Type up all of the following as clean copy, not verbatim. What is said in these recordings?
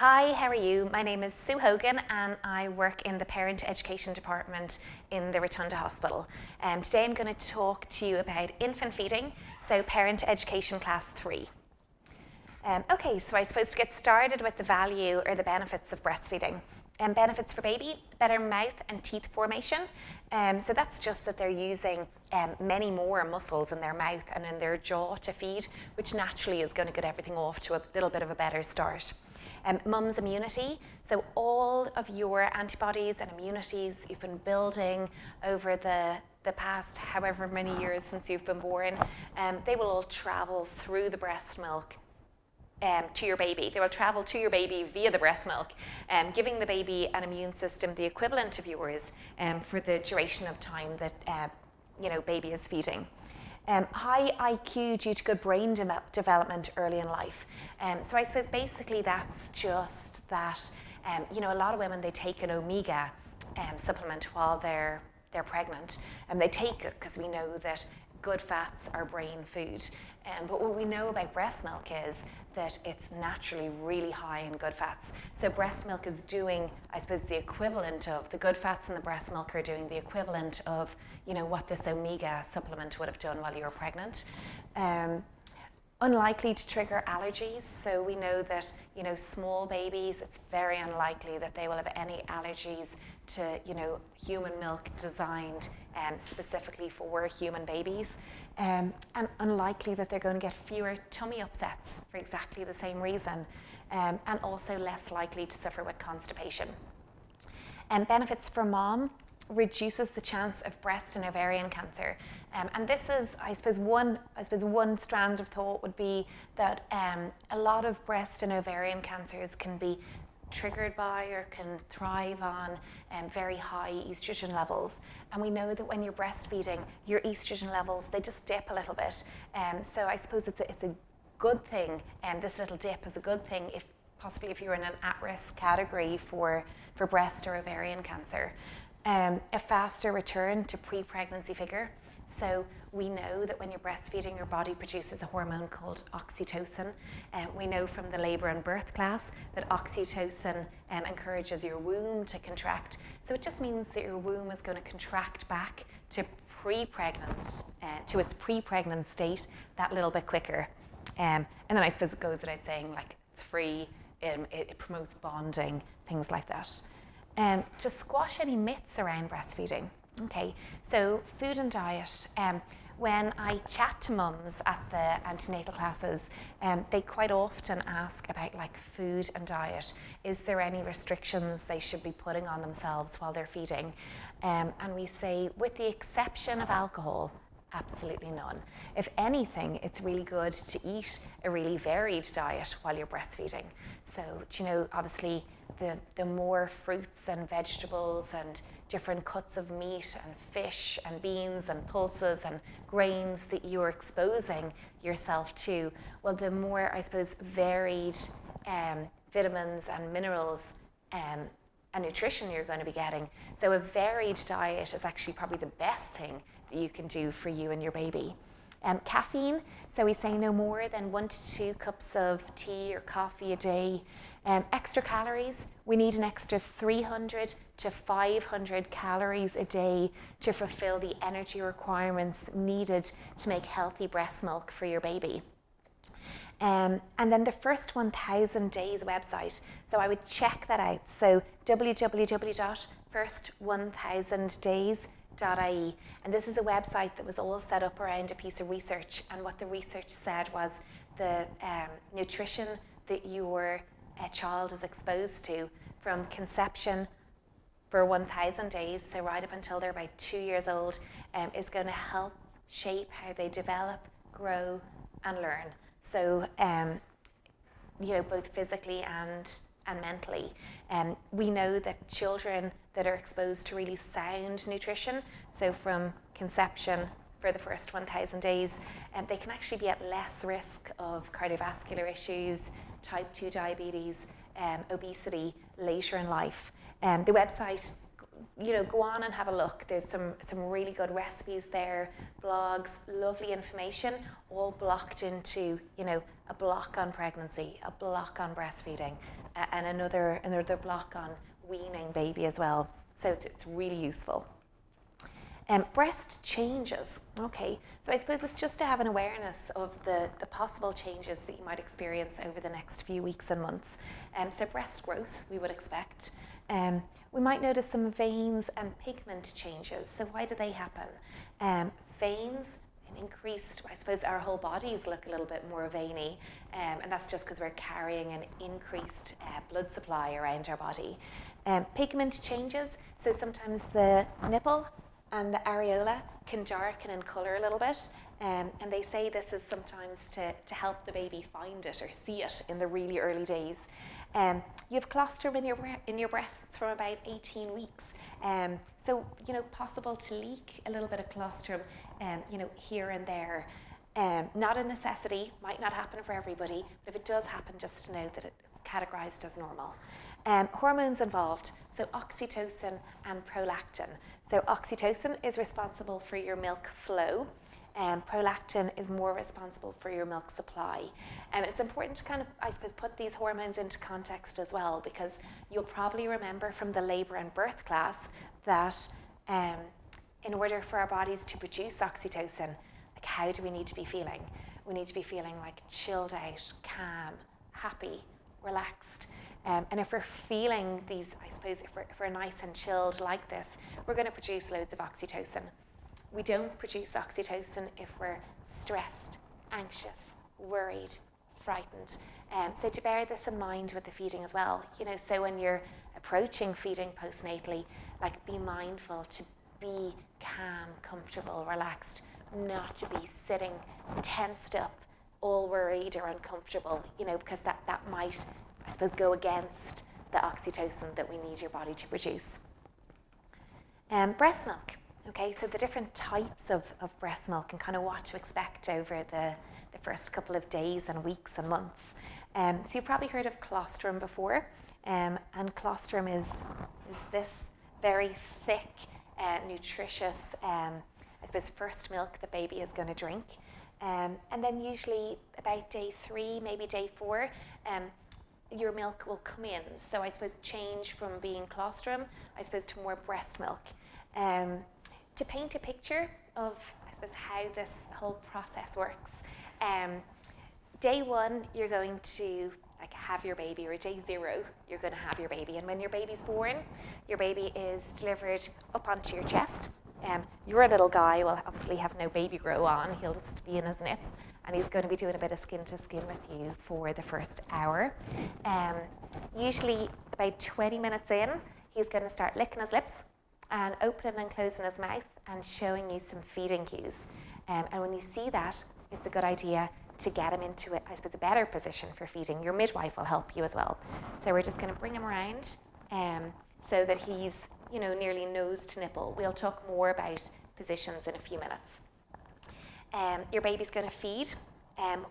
Hi, how are you? My name is Sue Hogan and I work in the Parent Education Department in the Rotunda Hospital. Today I'm going to talk to you about infant feeding, so Parent Education Class 3. Okay, so I suppose to get started with the value or the benefits of breastfeeding. Benefits for baby, better mouth and teeth formation. So that's just that they're using many more muscles in their mouth and in their jaw to feed, which naturally is going to get everything off to a little bit of a better start. Mum's immunity, so all of your antibodies and immunities you've been building over the past however many years since you've been born, they will all travel through the breast milk to your baby. They will travel to your baby via the breast milk, giving the baby an immune system the equivalent of yours for the duration of time that baby is feeding. High IQ due to good brain development early in life. So I suppose basically that's just that, a lot of women, they take an omega supplement while they're pregnant, and they take it because we know that good fats are brain food. But what we know about breast milk is that it's naturally really high in good fats. So breast milk is doing, I suppose, the equivalent of the good fats in the breast milk are doing the equivalent of, what this omega supplement would have done while you were pregnant. Unlikely to trigger allergies. So we know that, small babies, it's very unlikely that they will have any allergies to, human milk designed specifically for human babies. And unlikely that they're going to get fewer tummy upsets for exactly the same reason. And also less likely to suffer with constipation. Benefits for mom: reduces the chance of breast and ovarian cancer. And this is, I suppose one strand of thought would be that a lot of breast and ovarian cancers can be triggered by or can thrive on very high estrogen levels. And we know that when you're breastfeeding, your estrogen levels, they just dip a little bit. So I suppose it's a good thing, and this little dip is a good thing if you're in an at-risk category for breast or ovarian cancer. A faster return to pre-pregnancy figure. So we know that when you're breastfeeding, your body produces a hormone called oxytocin. We know from the labour and birth class that oxytocin encourages your womb to contract. So it just means that your womb is going to contract back to to its pre-pregnant state that little bit quicker. And then I suppose it goes without saying, it's free, it promotes bonding, things like that. To squash any myths around breastfeeding. Okay, so food and diet. When I chat to mums at the antenatal classes, they quite often ask about food and diet. Is there any restrictions they should be putting on themselves while they're feeding? And we say, with the exception of alcohol, absolutely none. If anything, it's really good to eat a really varied diet while you're breastfeeding. So, obviously the more fruits and vegetables and different cuts of meat and fish and beans and pulses and grains that you're exposing yourself to, well, the more, I suppose, varied vitamins and minerals and nutrition you're going to be getting. So a varied diet is actually probably the best thing that you can do for you and your baby. Caffeine, so we say no more than 1 to 2 cups of tea or coffee a day. Extra calories, we need an extra 300 to 500 calories a day to fulfill the energy requirements needed to make healthy breast milk for your baby. And then the First 1000 Days website, so I would check that out. So www.first1000days.ie, and this is a website that was all set up around a piece of research, and what the research said was the nutrition that your child is exposed to from conception for 1000 days, so right up until they're about 2 years old, is going to help shape how they develop, grow and learn. So both physically and mentally. We know that children that are exposed to really sound nutrition, so from conception for the first 1000 days, they can actually be at less risk of cardiovascular issues, type 2 diabetes, obesity later in life. The website go on and have a look. There's some really good recipes there, blogs, lovely information, all blocked into, a block on pregnancy, a block on breastfeeding, and another block on weaning baby as well. So it's really useful. Breast changes. Okay, so I suppose it's just to have an awareness of the possible changes that you might experience over the next few weeks and months. So breast growth, we would expect. We might notice some veins and pigment changes. So why do they happen? Veins, an increased, I suppose our whole bodies look a little bit more veiny, and that's just because we're carrying an increased blood supply around our body. Pigment changes, so sometimes the nipple and the areola can darken in colour a little bit, and they say this is sometimes to help the baby find it or see it in the really early days. You have colostrum in your breasts from about 18 weeks, so possible to leak a little bit of colostrum, here and there. Not a necessity, might not happen for everybody, but if it does happen, just to know that it's categorised as normal. Hormones involved, so oxytocin and prolactin. So oxytocin is responsible for your milk flow, and prolactin is more responsible for your milk supply. And it's important to kind of, I suppose, put these hormones into context as well, because you'll probably remember from the labour and birth class that in order for our bodies to produce oxytocin, like how do we need to be feeling? We need to be feeling like chilled out, calm, happy, relaxed. And if we're feeling these, I suppose, if we're nice and chilled like this, we're going to produce loads of oxytocin. We don't produce oxytocin if we're stressed, anxious, worried, frightened. So to bear this in mind with the feeding as well, so when you're approaching feeding postnatally, like be mindful to be calm, comfortable, relaxed, not to be sitting tensed up, all worried or uncomfortable, because that might, I suppose, go against the oxytocin that we need your body to produce. Breast milk. Okay, so the different types of breast milk and kind of what to expect over the first couple of days and weeks and months. So you've probably heard of colostrum before, and colostrum is this very thick, nutritious, I suppose, first milk the baby is going to drink. And then usually about day 3, maybe day 4, your milk will come in. So I suppose change from being colostrum, I suppose, to more breast milk. To paint a picture of, I suppose, how this whole process works. Day 1, you're going to have your baby, or day 0, you're going to have your baby. And when your baby's born, your baby is delivered up onto your chest. Your little guy will obviously have no baby grow on. He'll just be in his nip, and he's going to be doing a bit of skin to skin with you for the first hour. Usually about 20 minutes in, he's going to start licking his lips and opening and closing his mouth and showing you some feeding cues. And when you see that, it's a good idea to get him into it, I suppose, a better position for feeding. Your midwife will help you as well. So we're just going to bring him around so that he's, nearly nose to nipple. We'll talk more about positions in a few minutes. Your baby's going to feed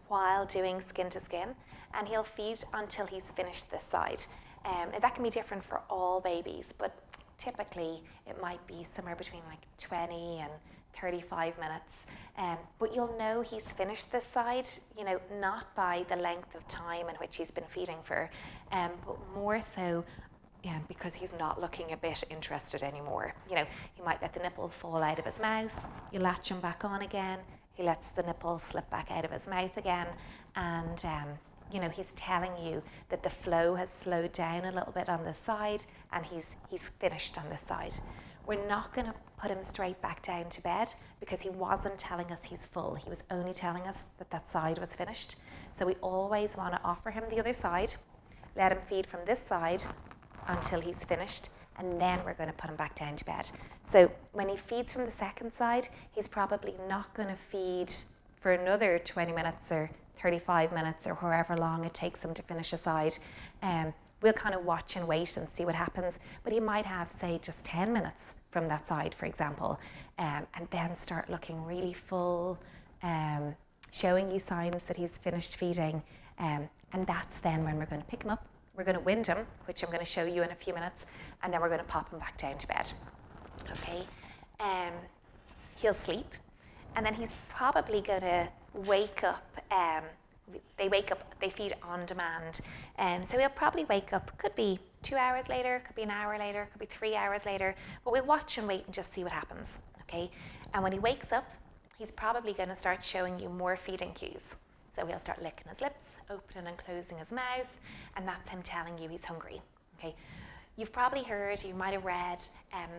while doing skin to skin, and he'll feed until he's finished this side. And that can be different for all babies, but typically it might be somewhere between 20 and 35 minutes. But you'll know he's finished this side, not by the length of time in which he's been feeding for, but more so because he's not looking a bit interested anymore. He might let the nipple fall out of his mouth, you latch him back on again, he lets the nipple slip back out of his mouth again, and he's telling you that the flow has slowed down a little bit on this side, and he's finished on this side. We're not going to put him straight back down to bed because he wasn't telling us he's full. He was only telling us that side was finished. So we always want to offer him the other side, let him feed from this side until he's finished, and then we're going to put him back down to bed. So when he feeds from the second side, he's probably not going to feed for another 20 minutes or 35 minutes or however long it takes him to finish a side. We'll kind of watch and wait and see what happens, but he might have, say, just 10 minutes from that side, for example, and then start looking really full, showing you signs that he's finished feeding, and that's then when we're going to pick him up. We're going to wind him, which I'm going to show you in a few minutes, and then we're going to pop him back down to bed. Okay, he'll sleep, and then he's probably going to wake up. They feed on demand, so he'll probably wake up, could be 2 hours later, could be an hour later, could be 3 hours later, but we'll watch and wait and just see what happens, okay? And when he wakes up, he's probably going to start showing you more feeding cues. So he'll start licking his lips, opening and closing his mouth, and that's him telling you he's hungry, okay? You've probably heard, you might have read,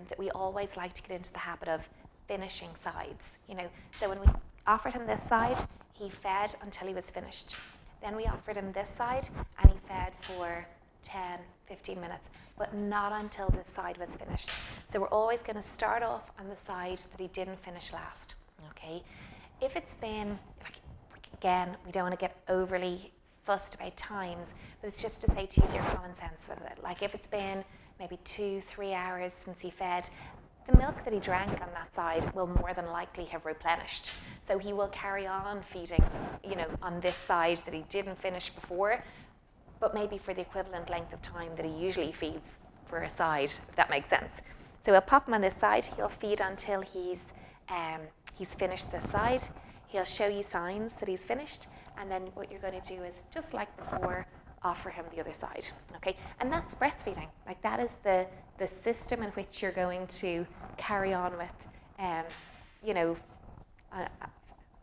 that we always like to get into the habit of finishing sides, you know? So when we offered him this side, he fed until he was finished. Then we offered him this side, and he fed for 10, 15 minutes, but not until this side was finished. So we're always going to start off on the side that he didn't finish last, okay? If it's been, like, again, we don't want to get overly fussed about times, but it's just to say to use your common sense with it. Like if it's been maybe 2-3 hours since he fed, the milk that he drank on that side will more than likely have replenished. So he will carry on feeding, you know, on this side that he didn't finish before, but maybe for the equivalent length of time that he usually feeds for a side, if that makes sense. So we'll pop him on this side, he'll feed until he's finished this side. He'll show you signs that he's finished, and then what you're going to do is, just like before, offer him the other side, okay? And that's breastfeeding. Like that is the system in which you're going to carry on with, you know,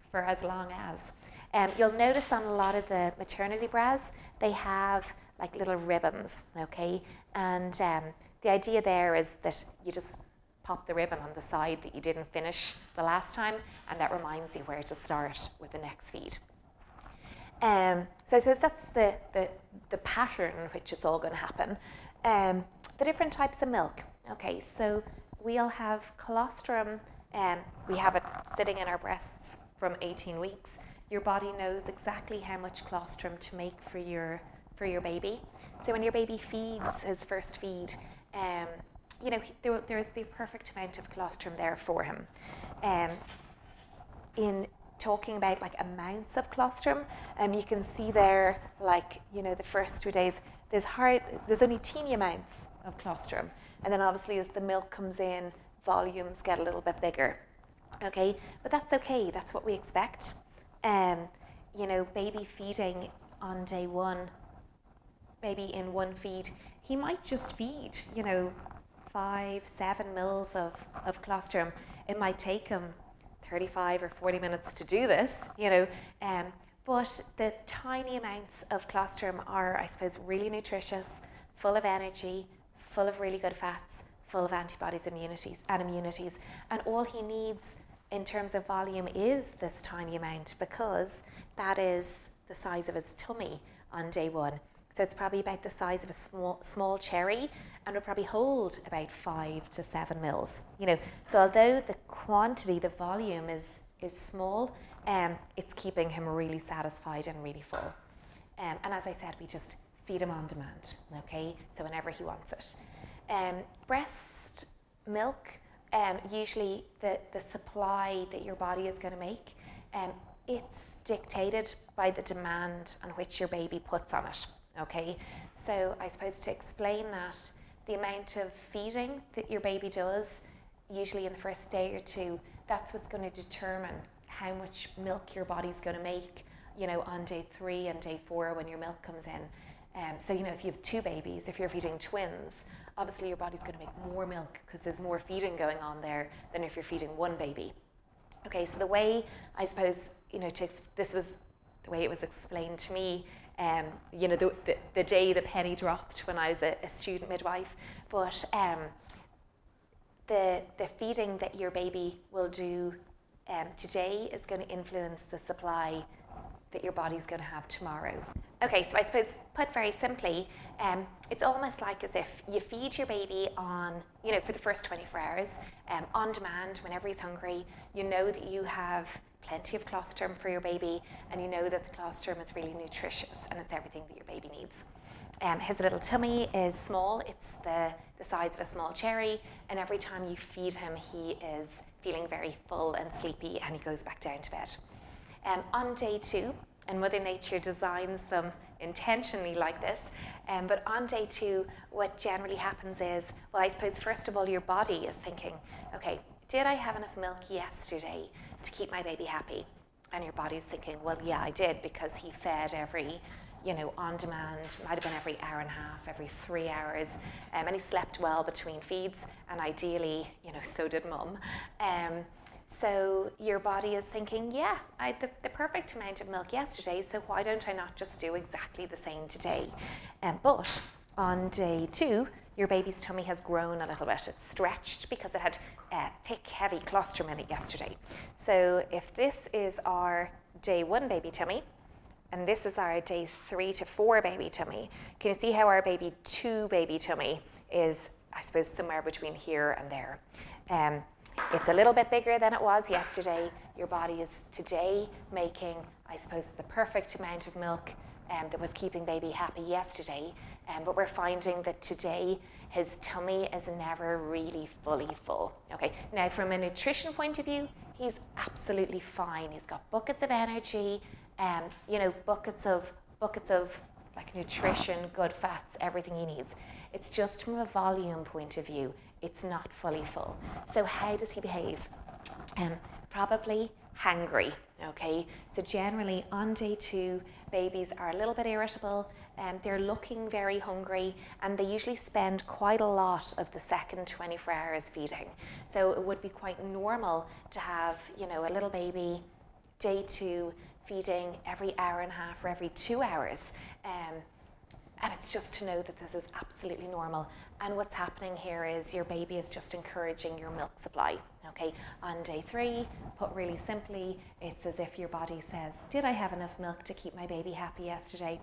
for as long as. You'll notice on a lot of the maternity bras, they have like little ribbons, okay? And the idea there is that you just pop the ribbon on the side that you didn't finish the last time, and that reminds you where to start with the next feed. So I suppose that's the pattern in which it's all going to happen. The different types of milk. Okay, so we'll have colostrum, we have it sitting in our breasts from 18 weeks. Your body knows exactly how much colostrum to make for your baby. So when your baby feeds his first feed, you know, there's the perfect amount of colostrum there for him. In talking about like amounts of colostrum, you can see there, like, you know, the first 2 days, there's only teeny amounts of colostrum. And then obviously as the milk comes in, volumes get a little bit bigger. Okay, but that's okay, that's what we expect. You know, baby feeding on day one, maybe in one feed, he might just feed, you know, 5-7 mils of colostrum. It might take him 35 or 40 minutes to do this, you know, but the tiny amounts of colostrum are, I suppose, really nutritious, full of energy, full of really good fats, full of antibodies and immunities, and all he needs in terms of volume is this tiny amount, because that is the size of his tummy on day one. So it's probably about the size of a small cherry, and will probably hold about 5 to 7 mils. You know, so although the quantity, the volume is small, it's keeping him really satisfied and really full. And as I said, we just feed him on demand. Okay, so whenever he wants it. Breast milk, usually the supply that your body is going to make, it's dictated by the demand on which your baby puts on it. Okay, so I suppose to explain that, the amount of feeding that your baby does, usually in the first day or two, that's what's going to determine how much milk your body's going to make, you know, on day 3 and day 4 when your milk comes in. So, you know, if you have 2 babies, if you're feeding twins, obviously your body's going to make more milk because there's more feeding going on there than if you're feeding one baby. Okay, so the way, I suppose, you know, this was the way it was explained to me, you know, the day the penny dropped when I was a student midwife, but the feeding that your baby will do today is going to influence the supply that your body's going to have tomorrow. Okay, so I suppose, put very simply, it's almost like as if you feed your baby on, you know, for the first 24 hours, on demand, whenever he's hungry. You know that you have plenty of colostrum for your baby, and you know that the colostrum is really nutritious and it's everything that your baby needs. His little tummy is small, it's the size of a small cherry, and every time you feed him, he is feeling very full and sleepy, and he goes back down to bed. On day 2, and Mother Nature designs them intentionally like this. But on day 2, what generally happens is, well, I suppose first of all, your body is thinking, okay, did I have enough milk yesterday to keep my baby happy? And your body's thinking, well, yeah, I did, because he fed every, on demand, might have been every hour and a half, every 3 hours, and he slept well between feeds, and ideally, so did mum. So your body is thinking, yeah, I had the perfect amount of milk yesterday, so why don't I not just do exactly the same today? But on day 2, your baby's tummy has grown a little bit. It's stretched because it had thick, heavy colostrum in it yesterday. So if this is our day 1 baby tummy, and this is our day 3 to 4 baby tummy, can you see how our baby 2 baby tummy is, I suppose, somewhere between here and there? It's a little bit bigger than it was yesterday. Your body is today making, I suppose, the perfect amount of milk that was keeping baby happy yesterday. But we're finding that today his tummy is never really fully full. Okay. Now, from a nutrition point of view, he's absolutely fine. He's got buckets of energy, buckets of like nutrition, good fats, everything he needs. It's just from a volume point of view, it's not fully full. So how does he behave? Probably hangry, okay? So generally on day 2, babies are a little bit irritable, they're looking very hungry, and they usually spend quite a lot of the second 24 hours feeding. So it would be quite normal to have, a little baby day 2 feeding every hour and a half or every 2 hours. And it's just to know that this is absolutely normal. And what's happening here is your baby is just encouraging your milk supply. Okay, on day 3, put really simply, it's as if your body says, did I have enough milk to keep my baby happy yesterday?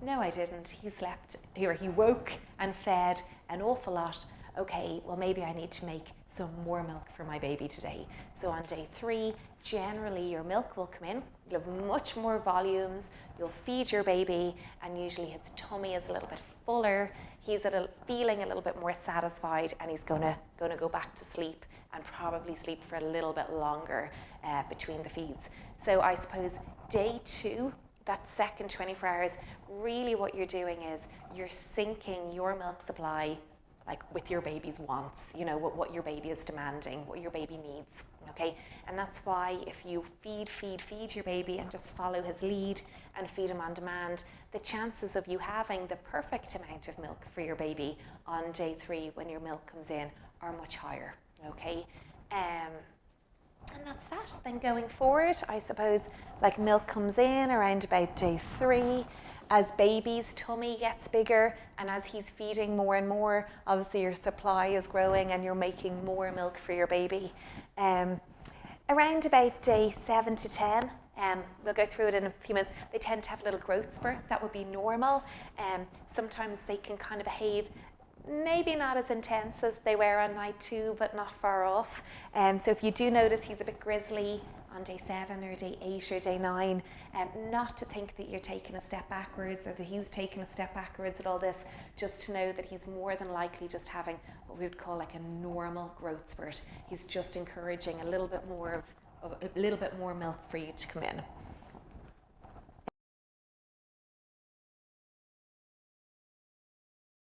No, I didn't. He slept, or he woke and fed an awful lot. Okay, well, maybe I need to make some more milk for my baby today. So on day 3, generally your milk will come in. You'll have much more volumes. You'll feed your baby, and usually his tummy is a little bit fuller. He's feeling a little bit more satisfied, and he's gonna go back to sleep, and probably sleep for a little bit longer between the feeds. So I suppose day 2, that second 24 hours, really what you're doing is you're syncing your milk supply like with your baby's wants, what your baby is demanding, what your baby needs, okay? And that's why if you feed your baby and just follow his lead and feed him on demand, the chances of you having the perfect amount of milk for your baby on day 3 when your milk comes in are much higher, okay? And that's that. Then going forward, I suppose, like milk comes in around about day 3, as baby's tummy gets bigger and as he's feeding more and more, obviously your supply is growing and you're making more milk for your baby. Around about day 7 to 10, we'll go through it in a few minutes, they tend to have a little growth spurt. That would be normal. Sometimes they can kind of behave maybe not as intense as they were on night 2, but not far off. So if you do notice he's a bit grizzly on day 7 or day 8 or day 9, not to think that you're taking a step backwards or that he's taking a step backwards with all this, just to know that he's more than likely just having what we would call like a normal growth spurt. He's just encouraging a little bit more milk for you to come in.